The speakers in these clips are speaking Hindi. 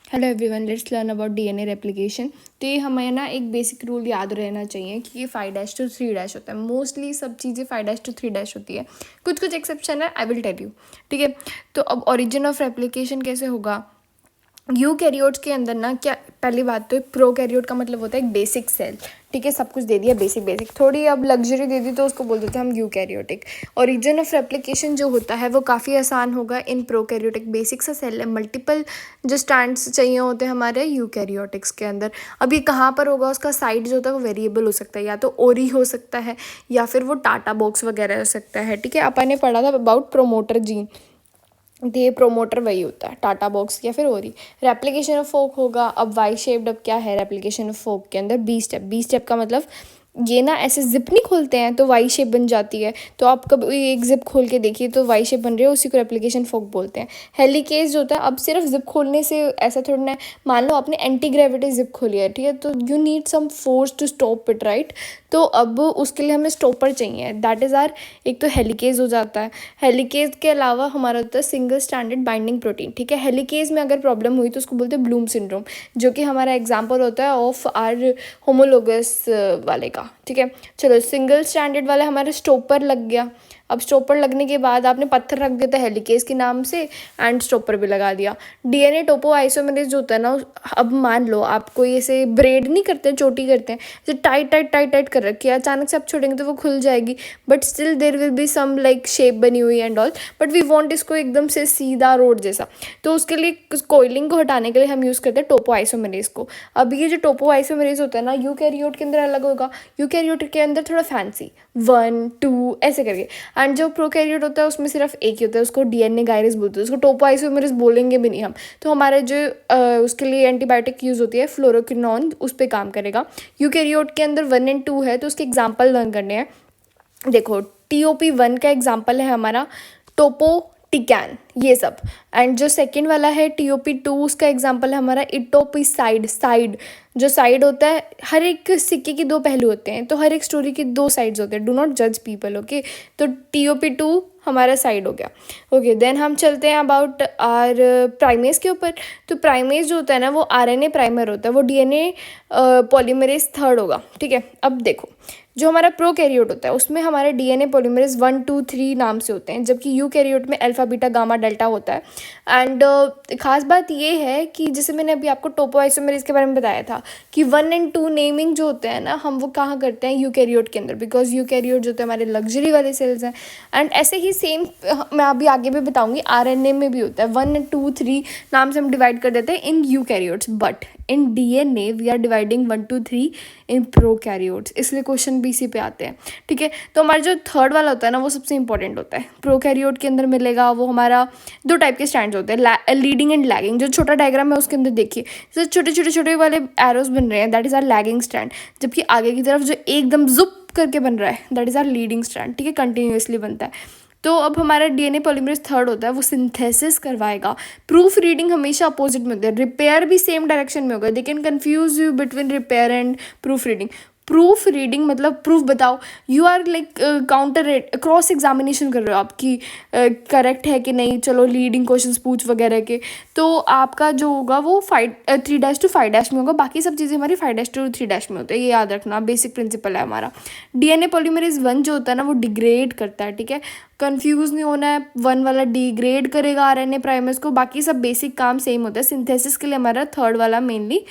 Hello everyone, let's learn about DNA replication. तो ये हमें ना एक बेसिक रूल याद रहना चाहिए कि ये 5' to 3' होता है। मोस्टली सब चीज़ें 5' to 3' होती है, कुछ कुछ एक्सेप्शन है, आई विल टेल यू। ठीक है, तो अब ओरिजिन ऑफ रेप्लिकेशन कैसे होगा। यूकैरियोट्स के अंदर ना, क्या पहली बात तो प्रोकैरियोट का मतलब होता है एक बेसिक सेल। ठीक है, सब कुछ दे दिया बेसिक, थोड़ी अब लग्जरी दे दी तो उसको बोल देते हैं हम यूकैरियोटिक। ओरिजिन ऑफ रेप्लिकेशन जो होता है वो काफ़ी आसान होगा इन प्रोकैरियोटिक। बेसिक सा सेल है, मल्टीपल जो स्ट्रैंड्स चाहिए होते हैं हमारे यूकैरियोटिक्स के अंदर। अब ये कहाँ पर होगा, उसका साइड जो होता है वो वेरिएबल हो सकता है, या तो ओरी हो सकता है या फिर वो टाटा बॉक्स वगैरह हो सकता है। ठीक है, अपन ने पढ़ा था अबाउट प्रोमोटर जीन, तो ये प्रोमोटर वही होता है, टाटा बॉक्स या फिर ओरी। रेप्लिकेशन ऑफ फोक होगा। अब वाई शेप्ड, अब क्या है रेप्लिकेशन ऑफ फोक के अंदर, बी स्टेप का मतलब ये ना ऐसे जिप नहीं खोलते हैं तो वाई शेप बन जाती है। तो आप कभी एक जिप खोल के देखिए तो वाई शेप बन रही है, उसी को रेप्लिकेशन फोक बोलते हैं। हेलिकेज जो होता है, अब सिर्फ जिप खोलने से ऐसा थोड़ा ना, मान लो आपने एंटी ग्रेविटी जिप खोली है, ठीक है, तो you need some force to stop it, right. तो अब उसके लिए हमें स्टॉपर चाहिए, दैट इज़ आर एक तो हेलिकेज हो जाता है। हेलिकेज के अलावा हमारा होता है सिंगल स्टैंडर्ड बाइंडिंग प्रोटीन। ठीक है, हेलिकेज में अगर प्रॉब्लम हुई तो उसको बोलते हैं ब्लूम सिंड्रोम, जो कि हमारा एग्जाम्पल होता है ऑफ आर होमोलोगस वाले का। ठीक है, चलो सिंगल स्टैंडर्ड वाला हमारा स्टॉपर लग गया। अब स्टॉपर लगने के बाद आपने पत्थर रख दिया था हेलिकेज के नाम से, एंड स्टॉपर भी लगा दिया। डीएनए टोपो आइसोमेरेज जो होता है ना, अब मान लो आप कोई ऐसे ब्रेड नहीं करते, चोटी करते हैं, जैसे टाइट कर रखी है, अचानक से आप छोड़ेंगे तो वो खुल जाएगी, but still there will be some like shape बनी हुई and all, but we want इसको एकदम से सीधा रोड जैसा। तो उसके लिए कोइलिंग को हटाने के लिए हम यूज़ करते हैं टोपो आइसोमेरेज को। अब ये जो टोपो आइसोमेरेज होता है ना, यूकैरियोट के अंदर अलग होगा, यूकैरियोट के अंदर थोड़ा फैंसी 1 2 ऐसे करके। एंड जो प्रोकैरियोट होता है उसमें सिर्फ एक ही होता है, उसको डीएनए गायरस बोलते हैं, उसको टोपो आइसोमेरेज बोलेंगे भी नहीं हम। तो हमारे जो उसके लिए एंटीबायोटिक यूज़ होती है फ्लोरोक्विनोन, उस पर काम करेगा। यूकैरियोट के अंदर 1 and 2 है, तो उसके एग्जाम्पल लर्न करने हैं। देखो, TOP1 का एग्जाम्पल है हमारा टोपोटिकैन, ये सब। एंड जो सेकंड वाला है TOP2, उसका एग्जाम्पल है हमारा इटोपिसाइड। साइड, जो साइड होता है, हर एक सिक्के के दो पहलू होते हैं, तो हर एक स्टोरी के दो साइड्स होते हैं, डू नॉट जज पीपल, ओके। तो TOP2 हमारा साइड हो गया, ओके। देन हम चलते हैं अबाउट आर प्राइमेज के ऊपर। तो प्राइमेज जो होता है ना, वो RNA प्राइमर होता है, वो DNA पॉलीमरेज थर्ड होगा। ठीक है, अब देखो जो हमारा प्रोकैरियोट होता है उसमें हमारे DNA पॉलीमरेज 1 2 3 नाम से होते हैं, जबकि यूकैरियोट में अल्फा बीटा गामा डेल्टा होता है। एंड खास बात ये है कि जैसे मैंने अभी आपको टोपो आइसोमेरेज के बारे में बताया था कि 1 and 2 नेमिंग जो होते हैं ना, हम वो कहाँ करते हैं, यूकैरियोट के अंदर, बिकॉज यूकैरियोट जो होते हैं हमारे लग्जरी वाले सेल्स हैं। एंड ऐसे ही सेम मैं अभी आगे भी बताऊंगी, RNA में भी होता है 1 2 3 नाम से हम डिवाइड कर देते हैं in eukaryotes, but in DNA we are dividing 1 2 3 in prokaryotes, इसलिए क्वेश्चन भी इसी पे आते हैं। ठीक है, तो हमारा जो थर्ड वाला होता है ना, वो सबसे इंपॉर्टेंट होता है। प्रोकैरियोट के अंदर मिलेगा, वो हमारा 2 टाइप के स्टैंड्स होते हैं, लीडिंग एंड लैगिंग। जो छोटा डायग्राम है उसके अंदर देखिए, जैसे छोटे वाले एरोज बन रहे हैं, that is our lagging stand, जबकि आगे की तरफ जो एकदम जुप करके बन रहा है, that is our leading stand. ठीक है, कंटिन्यूसली बनता है। तो अब हमारा DNA पॉलीमरेज थर्ड होता है, वो सिंथेसिस करवाएगा। प्रूफ रीडिंग हमेशा अपोजिट में होता है, रिपेयर भी सेम डायरेक्शन में होगा। They can confuse you between repair and proof reading. Proof reading मतलब प्रूफ बताओ, you are like counter cross examination कर रहे हो आपकी करेक्ट है कि नहीं, चलो लीडिंग क्वेश्चंस पूछ वगैरह के। तो आपका जो होगा वो 3' to 5' में होगा, बाकी सब चीज़ें हमारी 5' to 3' में होता है, ये याद रखना, बेसिक प्रिंसिपल है हमारा। DNA पॉलीमरेज 1 जो होता है ना, वो डिग्रेड करता है। ठीक है, कंफ्यूज नहीं होना है, 1 वाला डिग्रेड करेगा RNA प्राइमर्स को, बाकी सब बेसिक काम सेम होता है। सिंथेसिस के लिए हमारा थर्ड वाला मेनली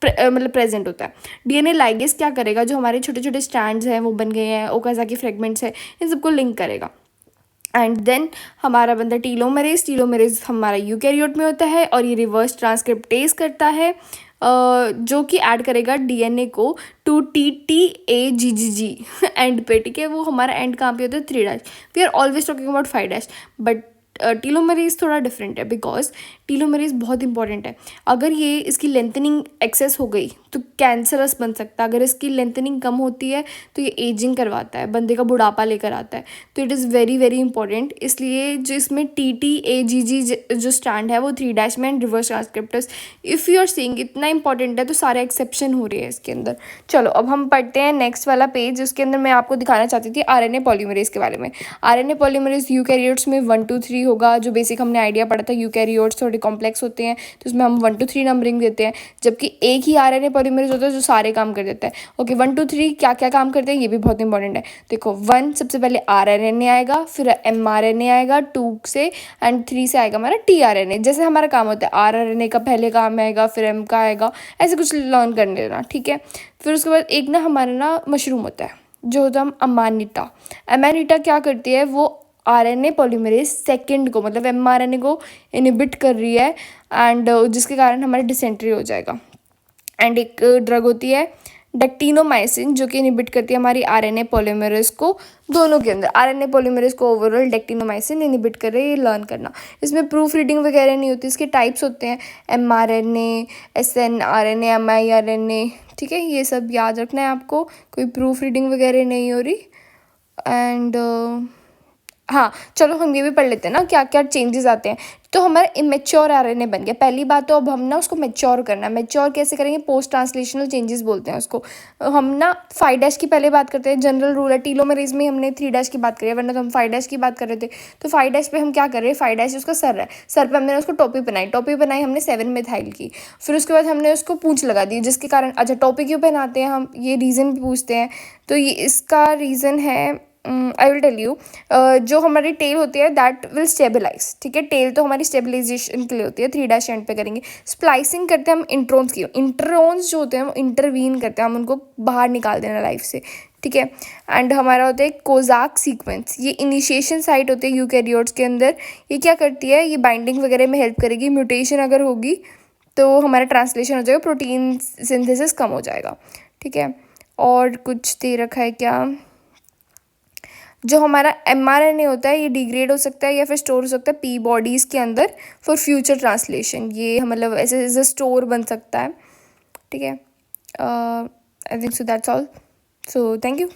मतलब प्रेजेंट होता है। DNA लाइगेज क्या करेगा, जो हमारे छोटे छोटे स्टैंड्स हैं वो बन गए हैं, ओकाज़ाकी फ्रेगमेंट्स है, इन सबको लिंक करेगा। एंड देन हमारा बनता है टीलोमेरेज हमारा यूकैरियोट में होता है, और ये रिवर्स ट्रांसक्रिप्टेज करता है, जो कि ऐड करेगा DNA को टू TTAGGG एंड पे। ठीक है, वो हमारा एंड कहाँ पे होता है, 3'। We are always talking about 5', but telomerase थोड़ा डिफरेंट है, बिकॉज टीलोमेरेज बहुत इंपॉर्टेंट है। अगर ये इसकी लेंथनिंग एक्सेस हो गई तो कैंसरस बन सकता है, अगर इसकी लेंथनिंग कम होती है तो ये एजिंग करवाता है, बंदे का बुढ़ापा लेकर आता है। तो इट इज़ वेरी इंपॉर्टेंट, इसलिए जो इसमें TTAGG जो स्टैंड है वो 3' में, and reverse transcriptase if you are seeing इतना इंपॉर्टेंट है तो सारे एक्सेप्शन हो रहे हैं इसके अंदर। चलो अब हम पढ़ते हैं नेक्स्ट वाला पेज, उसके अंदर मैं आपको दिखाना चाहती थी RNA पॉलीमरेज के बारे में। RNA पॉलीमरेज यूकैरियोट्स में 1 2 3 होगा, जो बेसिक हमने आइडिया पढ़ा था यूकैरियोट्स थोड़े कॉम्प्लेक्स होते हैं तो उसमें हम 1 to 3 नंबरिंग देते हैं, जबकि एक ही आरएनए पॉलीमरेज होता है जो सारे काम कर देता है। ओके, 1 to 3 क्या क्या काम करते हैं ये भी बहुत इंपॉर्टेंट है। देखो 1 सबसे पहले आरएनए आएगा, फिर एमआरएनए आएगा 2 से, एंड 3 से आएगा हमारा टीआरएनए। जैसे हमारा काम होता है आरआरएनए का पहले काम आएगा, फिर एम का आएगा, ऐसे कुछ लर्न करने देना, ठीक है। फिर उसके बाद एक ना हमारा ना मशरूम होता है जो होता है अमानिटा। अमानिटा क्या करती है, वो आरएनए पॉलीमरेज सेकंड को मतलब एमआरएनए को इनहिबिट कर रही है, एंड जिसके कारण हमारा डिसेंट्री हो जाएगा। एंड एक ड्रग होती है डेक्टिनोमाइसिन जो कि इनहिबिट करती है हमारी आरएनए पॉलीमरेज को, दोनों के अंदर आरएनए पॉलीमरेज को ओवरऑल डेक्टिनोमाइसिन इनहिबिट कर रही है, ये लर्न करना। इसमें प्रूफ रीडिंग वगैरह नहीं होती, इसके टाइप्स होते हैं एमआरएनए, एसएनआरएनए, एमआईआरएनए, ठीक है, ये सब याद रखना है आपको, कोई प्रूफ रीडिंग वगैरह नहीं हो रही। एंड हाँ चलो हम ये भी पढ़ लेते हैं ना क्या क्या चेंजेस आते हैं। तो हमारा इमेच्योर आरएनए बन गया पहली बात, तो अब हम ना उसको मैच्योर करना है। मैच्योर कैसे करेंगे, पोस्ट ट्रांसलेशनल चेंजेस बोलते हैं उसको। हम ना 5' की पहले बात करते हैं, जनरल रूल है, टीलोमेरेज में हमने 3' की बात करी है, वरना तो हम 5' की बात कर रहे थे। तो 5' पे हम क्या कर रहे हैं, 5' उसका सर है, सर पे हमने उसको टोपी बनाई हमने 7 मिथाइल की। फिर उसके बाद हमने उसको पूंछ लगा दी, जिसके कारण अच्छा टोपी क्यों पहनाते हैं हम, ये रीज़न भी पूछते हैं। तो ये इसका रीज़न है, आई विल टेल यू, जो हमारी टेल होती है दैट विल स्टेबलाइज, ठीक है, टेल तो हमारी स्टेबलाइजेशन के लिए होती है, 3' एंड पे करेंगे। स्प्लाइसिंग करते हैं हम इंट्रोन्स की, इंट्रोन्स जो होते हैं वो इंटरवीन करते हैं, हम उनको बाहर निकाल देना लाइफ से, ठीक है। एंड हमारा होता है कोजाक सीक्वेंस, ये इनिशिएशन साइट होते हैं यूकैरियोट्स के अंदर। ये क्या करती है, ये बाइंडिंग वगैरह में हेल्प करेगी, म्यूटेशन अगर होगी तो हमारा ट्रांसलेशन हो जाएगा, प्रोटीन सिंथेसिस कम हो जाएगा, ठीक है। और कुछ दे रखा है क्या, जो हमारा एमआरएनए होता है ये डिग्रेड हो सकता है या फिर स्टोर हो सकता है पी बॉडीज़ के अंदर फॉर फ्यूचर ट्रांसलेशन, ये मतलब ऐसे एज स्टोर बन सकता है, ठीक है। I think so that's all, so thank you.